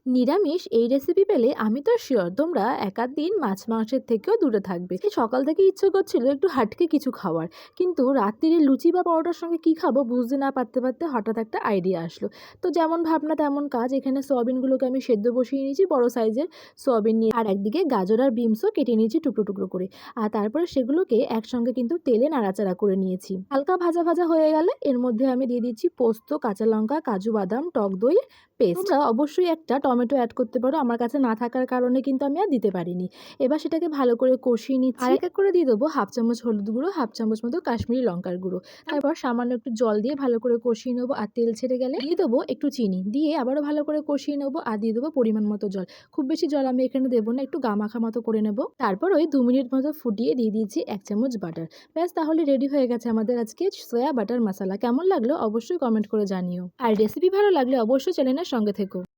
নিরামিষ এই রেসিপি পেলে আমি তো শিওর তোমরা এক আধ দিন মাছ মাংসের থেকেও দূরে থাকবে। এই সকাল থেকে ইচ্ছে করছিল একটু হাটকে কিছু খাওয়ার, কিন্তু রাত্রিরে লুচি বা পরোটার সঙ্গে কি খাবো বুঝতে না পারতে পারতে হঠাৎ একটা আইডিয়া আসলো। তো যেমন ভাবনা তেমন কাজ, এখানে সয়াবিনগুলোকে আমি সেদ্ধ বসিয়ে নিয়েছি বড় সাইজের সয়াবিন নিয়ে, আর একদিকে গাজর আর বিমসও কেটে নিয়েছি টুকরো টুকরো করে। আর তারপরে সেগুলোকে একসঙ্গে কিন্তু তেলে নাড়াচাড়া করে নিয়েছি। হালকা ভাজা ভাজা হয়ে গেলে এর মধ্যে আমি দিয়ে দিচ্ছি পোস্ত, কাঁচা লঙ্কা, কাজু বাদাম, টক দই পেস্ট। তোমরা অবশ্যই একটা টমেটো অ্যাড করতে পারো, আমার কাছে না থাকার কারণে কিন্তু আমি আর দিতে পারিনি। এবার সেটাকে ভালো করে কষিয়ে নিচ্ছি, আর এক এক করে দিয়ে দেবো হাফ চামচ হলুদ গুঁড়ো, হাফ চামচ মতো কাশ্মীরি লঙ্কার গুঁড়ো। তারপর সামান্য একটু জল দিয়ে ভালো করে কষিয়ে নেবো, আর তেল ছেড়ে গেলে দিয়ে দেবো একটু চিনি, দিয়ে আবারও ভালো করে কষিয়ে নেবো, আর দিয়ে দেবো পরিমাণ মতো জল। খুব বেশি জল আমি এখানে দেবো না, একটু গামাখা মতো করে নেবো। তারপর ওই 2 মিনিট মতো ফুটিয়ে দিয়ে দিয়েছি 1 চামচ বাটার। ব্যাস, তাহলে রেডি হয়ে গেছে আমাদের আজকে সয়া বাটার মশলা। কেমন লাগলো অবশ্যই কমেন্ট করে জানিও, আর রেসিপি ভালো লাগলে অবশ্যই চ্যানেলের সঙ্গে থেকো।